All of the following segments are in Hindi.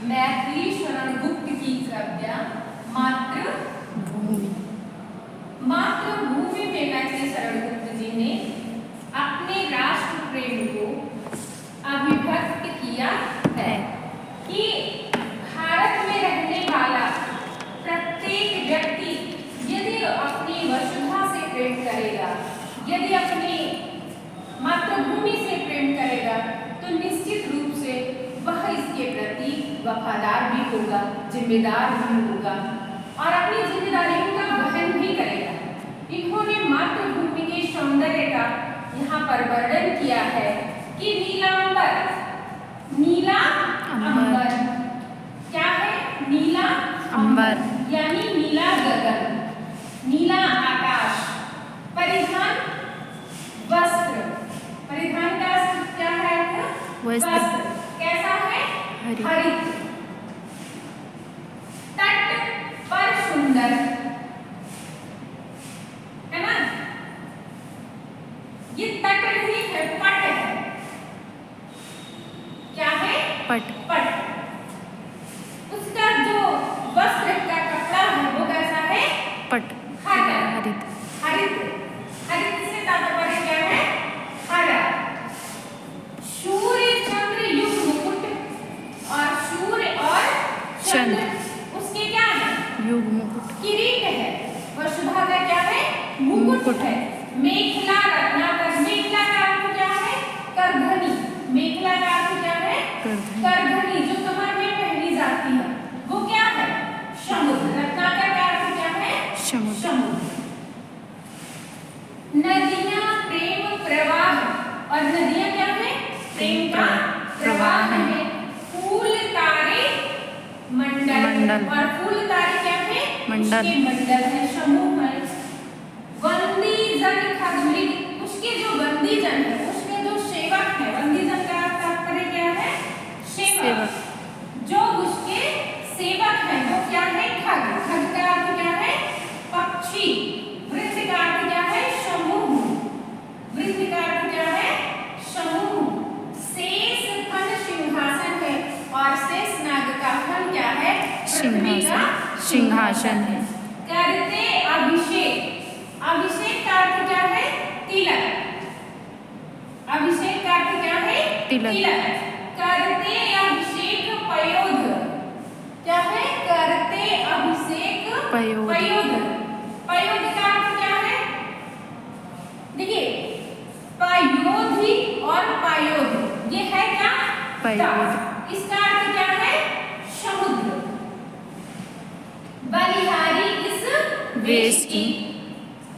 मैथिली शरण गुप्त की कविता मातृभूमि। मातृभूमि में मैथिली शरण गुप्त जी ने अपने राष्ट्र प्रेम को अभिव्यक्त किया है कि भारत में रहने वाला प्रत्येक व्यक्ति यदि अपनी वसुधा से प्रेम करेगा, यदि अपनी मातृभूमि से प्रेम करेगा, तो निश्चित रूप से वह इसके प्रति वफादार भी होगा, जिम्मेदार भी होगा और अपनी जिम्मेदारियों का वहन भी करेगा। इन्होंने मातृभूमि के सौंदर्य का यहाँ पर वर्णन किया है कि नीलांबर, नीला अंबर, क्या है? नीला अंबर यानी नीला गगन, नीला आकाश, परिधान वस्त्र, परिधान का क्या है? वस्त्र कैसा है? हरित, तट पर सुंदर, है ना? ये तट नहीं है, पट है। क्या है? पट। पट। उसका जो वस्त्र का कपड़ा है वो कैसा है? पट। हरित। हरित, हरित से तात्पर्य क्या है? हरा। सूर्य चंद्र युग मुकुट, और सूर्य और चंद्र उसके क्या है? युग मुकुट। किरीट है। वसुधा का क्या है? मुकुट है। मेखला रत्नाकर, मेखला का अर्थ क्या है? करधनी। मेखला का अर्थ क्या है? करधनी, जो कमर में पहनी जाती है वो क्या है? समुद्र। रत्नाकर का अर्थ क्या है? समुद्र। नदियां प्रेम प्रवाह, और नदियां क्या है? प्रेम का प्रवाह है। फूल तारे मंडल, और फूल तारे क्या है? मंडल। मंडल है, समूह है। वंदी जन खगमृग, उसके जो बंदी जन है, उसके जो सेवक है, वंदी जन का तात्पर्य क्या है? सेवक। जो उसके सेवक है वो क्या है? खग। खग का अर्थ क्या है? पक्षी। वृत्त का अर्थ क्या है? समूह। वृत्त का अर्थ क्या है? समूह। शेष फन सिंहासन है, और शेष नाग का फन क्या है? पृथ्वी का सिंहासन है। करते अभिषेक, अभिषेक का अर्थ क्या है? तिलक। अभिषेक का अर्थ क्या है? तिलक। करते अभिषेक पयोध, क्या है? करते अभिषेक पयोध। पयोध का अर्थ क्या है? देखिए, पयोधि और पयोध ये है क्या? पयोध। इसका अर्थ क्या है? समुद्र। बलिहारी इस वेश की।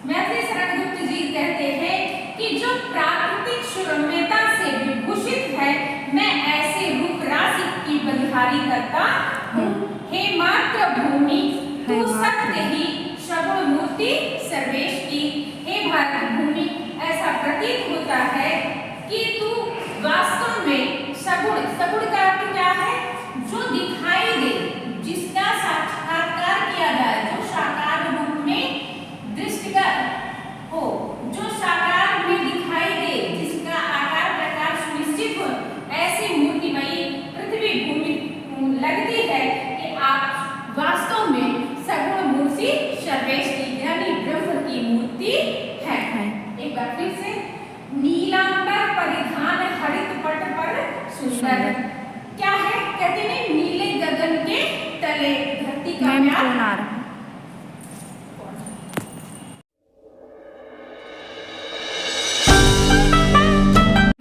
मैथिली शरण गुप्त जी कहते हैं कि जो प्राकृतिक सुरम्यता से विभूषित है, मैं ऐसे रूप राशि की बलिहारी करता हूँ। हे मातृभूमि, तू सत्य ही सगुण मूर्ति सर्वेश की। हे भारत भूमि, ऐसा प्रतीत होता है कि तू वास्तव में सगुण, सगुण का अर्थ क्या है? जो दिखाई दे, जिसका साक्षात्कार किया जाए, जो साकार रूप में दृष्टिगत हो, जो साकार में दिखाई दे, जिसका आकार प्रकार सुनिश्चित हो, ऐसी मूर्तिमयी पृथ्वी भूमि लगती है कि आप वास्तव में सगुण मूर्ति सर्वेश की यानी ब्रह्म की मूर्ति है। एक बार फिर से, नीलांबर परिधान हरित पट पर सुंदर, क्या है? कहते हैं नीले गगन के तले धरती का प्यार।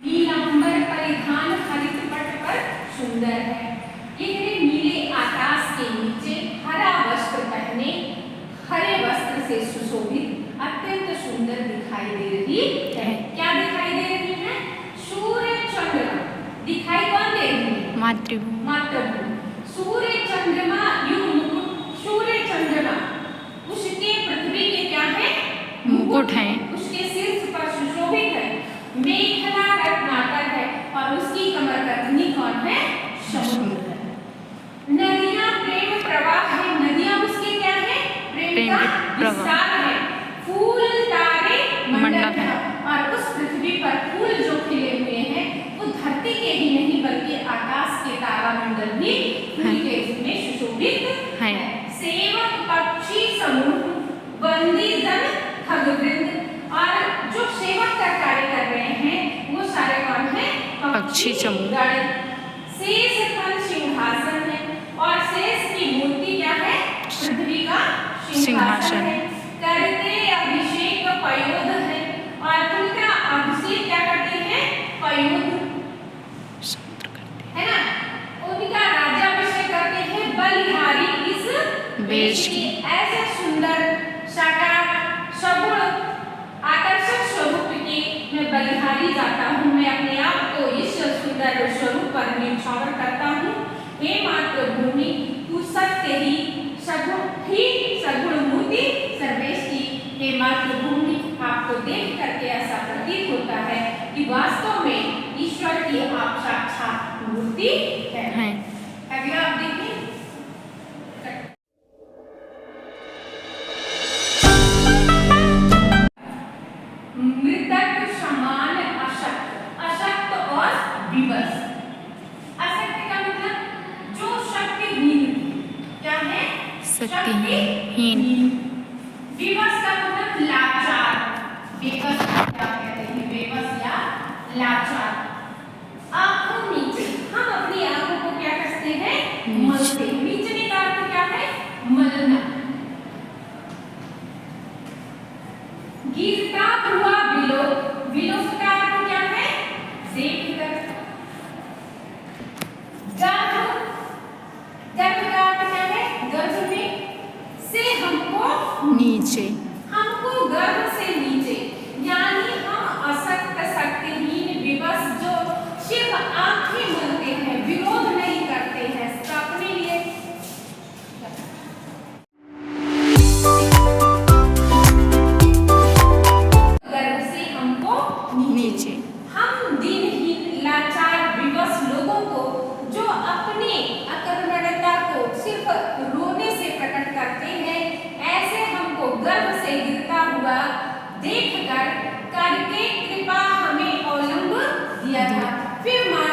नीलांबर परिधान हरित पट पर सुंदर है। ये नीले आकाश के नीचे हरा वस्त्र पहने, हरे वस्त्र से सुशोभित अत्यंत सुंदर दिखाई दे रही है। क्या दिखाई दे रही है? सूर्य चंद्रमा दिखाई कौन दे रही है? मातृभूमि। मातृभूमि। सूर्य चंद्रमा युग मुकुट, सूर्य चंद्रमा उसके पृथ्वी के क्या है? मुकुट है। उसके शीर्ष पर सुशोभित है। मेखला रत्नाकर है, और उसकी कमर का धनी कौन है? समुद्र है। नदियां प्रेम प्रवाह है, नदियां उसके क्या है? प्रेम का विस्तार है। फूल तारे मंडल है, और उस पृथ्वी पर फूल जो खिले हुए हैं वो धरती के ही नहीं बल्कि आकाश के तारा तारामंडल भी पूरी तेजी में सुशोभित है। सेवक पक्षी समूह, बंदी जन खगवृंद, और जो सेवक का कार्य कर रहे हैं वो सारे कौन है? पक्षी समूह। शेष फल सिंहासन है, और शेष की मूर्ति क्या है? पृथ्वी का सिंहासन है। करते अभिषेक पयोध है, और उनका अभिषेक क्या करते हैं? पयोध है ना, उनका राज्याभिषेक करते हैं बलिहारी इस वेश की। ऐसे सुंदर साकार सगुण आकर्षक स्वरूप की मैं बलिहारी जाता हूँ, मैं अपने आप को इस सुंदर स्वरूप पर न्यौछावर करता हूँ। हे मातृभूमि, तू सत्य ही सगुण मूर्ति सर्वेश्वरी। हे मातृभूमि, आपको देख करके ऐसा प्रतीत होता है कि वास्तव में ईश्वर की आप साक्षात मूर्ति है। अगला आप देखिए, मृतक समान अशक्त, अशक्त और विवश। अशक्त का मतलब जो शक्तिहीन, क्या है? शक्तिहीन। विवश का मतलब लाचार, बेबस क्या कहते हैं? बेबस या लाचार। आंखों नीचे, हम अपनी आंखों को क्या करते हैं? मलते। नीचे का अर्थ क्या है? मलना। गिरता हुआ विलोप, विलोप का अर्थ क्या है? देख कर। गर्भ, गर्भ का अर्थ क्या है? गर्भ में से हमको नीचे, हमको गर्भ से नीचे, यानी हम अशक्त, शक्तिहीन, विवश, जो सिर्फ आंखें मलते हैं, विरोध नहीं करते हैं अपने लिए। गर्भ से हमको नीचे, हम दिनहीन, लाचार, विवश लोगों को जो अपनी अकर्मण्यता को सिर्फ रोने से प्रकट करते हैं, ऐसे हमको गर्भ से गिरता हुआ देखकर करके कृपा हमें अवलंब दिया था। फिर माँ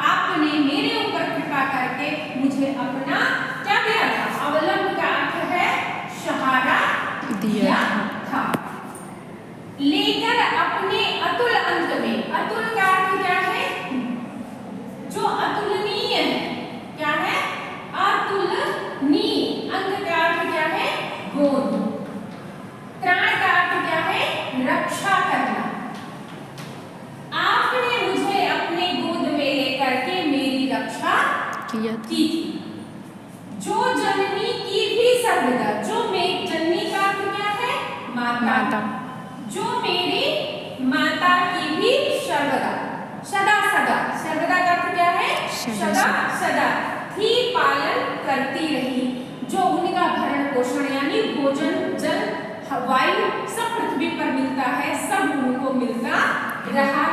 आपने मेरे ऊपर कृपा करके मुझे अपना क्या दिया था? अवलंब का अर्थ है सहारा दिया था। लेकर अपने अतुल अंत में, अतुल का अर्थ क्या है? जो अतुलनीय है, क्या है? अतुलनीय। अंग का अर्थ क्या है? गोद। त्राण का अर्थ क्या है? रक्षा करना। आपने मुझे अपने गोद में लेकर के मेरी रक्षा की थी। जो जननी की भी सर्वदा, जो मेरी जननी का अर्थ क्या है? माता। जो मेरी माता की भी सर्वदा, सदा सदा, सर्वदा का अर्थ क्या है? सदा सदा ही पालन करती रही। जो उनका भरण पोषण यानी भोजन, जल, वायु सब पृथ्वी पर मिलता है, सब उनको मिलता रहा।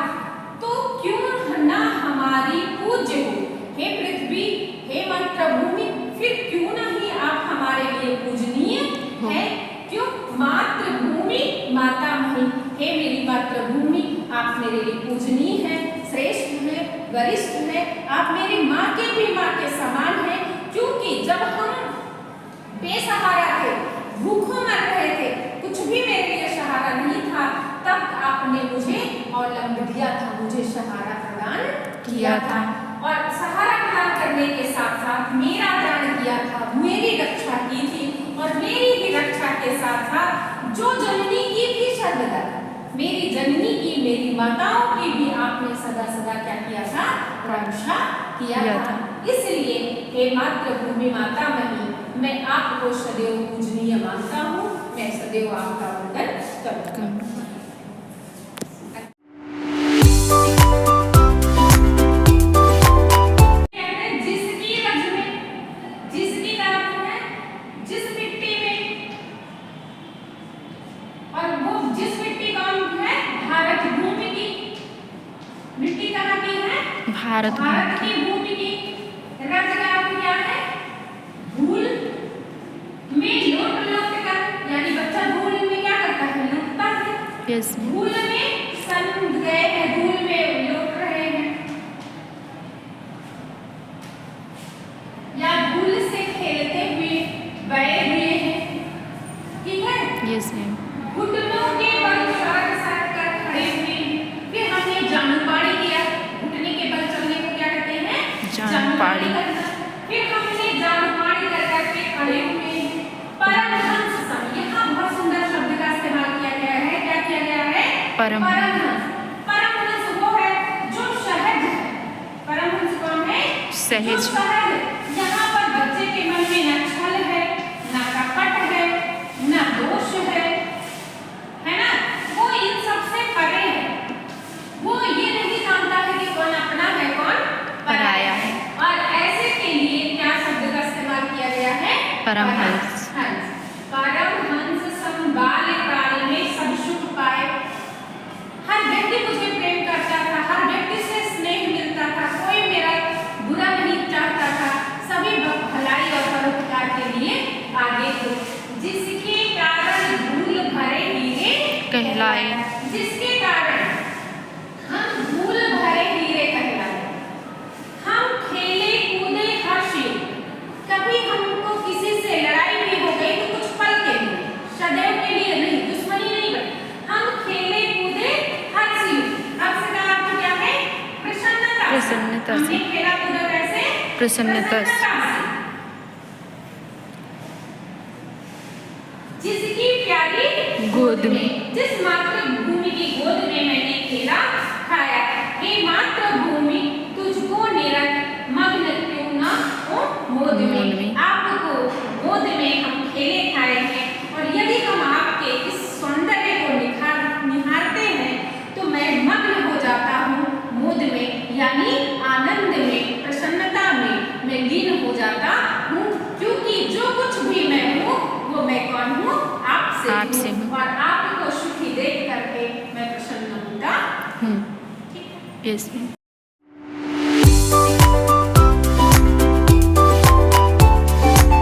तो क्यों न हमारी पूज्य हो हे पृथ्वी, हे मातृभूमि, फिर क्यों नहीं आप हमारे लिए पूजनीय है? क्यों? मातृभूमि माता मही, हे मेरी मातृभूमि, आप मेरे लिए पूजनीय है, श्रेष्ठ है, वरिष्ठ है, आप मेरी माँ के भी माँ के समान है। क्योंकि जब हम बेसहारा थे, भूखों मर रहे थे, कुछ भी मेरे लिए सहारा नहीं था, तब आपने मुझे अवलंब दिया था, मुझे सहारा प्रदान किया था। और सहारा प्रदान करने के साथ साथ मेरा दान किया था, मेरी रक्षा की थी, और मेरी भी रक्षा के साथ साथ जो जननी की भी सर्वदा, मेरी जननी की, मेरी माताओं की भी आपने सदा सदा क्या किया था? रक्षा किया था। इसलिए हे मातृभूमि माता मही, मैं आपको सदैव पूजनीय मानता हूँ, मैं सदैव आपका वंदन करता हूँ। जिसकी रज में, जिसकी का अर्थ है जिस मिट्टी में, और वो जिस मिट्टी का अर्थ है भारत भूमि की। मिट्टी कहाँ की है? भारत की भूमि की। रज का अर्थ क्या है? धूल में लोट लोट कर, यानी बच्चा धूल में क्या करता है? लुटता है। yes. धूल में सन गए हैं, धूल में लोट रहे हैं। गए हुए हैं, ठीक है। Yes ma'am. घुटनों के बल सड़क सर कर खड़े हुए हैं। फिर हमने जानुपाड़ी किया, घुटने के बल चलने को क्या कहते हैं? जानुपाड़ी। करना। फिर हमने जानुपाड़ी कर करके खड़े हुए हैं। परमहंस सम, यहाँ बहुत सुंदर शब्द का इस्तेमाल किया गया है। क्या किया गया है? परमहंस। परमहंस वो है जो सहज है। परमहंस कौन है? सहज। जो सहज है। यहाँ पर बच्चे के मन में न छल है, न कपट है, न दोष है ना? वो इन सबसे परे है। वो ये नहीं जानता है कि कौन अपना है कौन पराया है। और ऐसे के लिए क्या शब्द का इस्तेमाल किया गया है? परमहंस। परमहंस सम बाल्यकाल में सब सुख पाए। हर व्यक्ति मुझे प्रेम करता था, हर व्यक्ति से स्नेह मिलता था, कोई मेरा बुरा नहीं चाहता था, सभी भलाई और परोपकार के लिए आगे थे। जिसके कारण धूल भरे हीरे कहलाए। जिसके कारण हम धूल भरे हीरे कहलाए। हम खेले कूदे हर्षे। कभी हमको किसी से लड़ाई भी हो गई तो कुछ पल के लिए, सदैव के लिए नहीं, दुश्मनी नहीं बनी। हम खेले कूदे हर्षी। हर्ष का अर्थ क्या है? प्रसन्नता। प्रसन्नता से। हमने खेला कूदा कैसे? प्रसन्नता से। जिसकी प्यारी गोद में। जिस मातृभूमि की गोद में मैंने खेला खाया। हे मातृभूमि तुझको निरंतर मग्न क्यों न हो मोद में। आपको गोद में हम खेले खाए हैं, और यदि हम आपके इस सौंदर्य को निहारते हैं तो मैं मग्न हो जाता हूँ मोद में, यानी आनंद में, प्रसन्नता में मैं लीन हो जाता हूँ। क्योंकि जो कुछ भी मैं हूँ वो मैं कौन हूँ? आपसे हूँ। और आपको सुखी देख करके मैं प्रसन्न होता हूँ। Yes ma'am.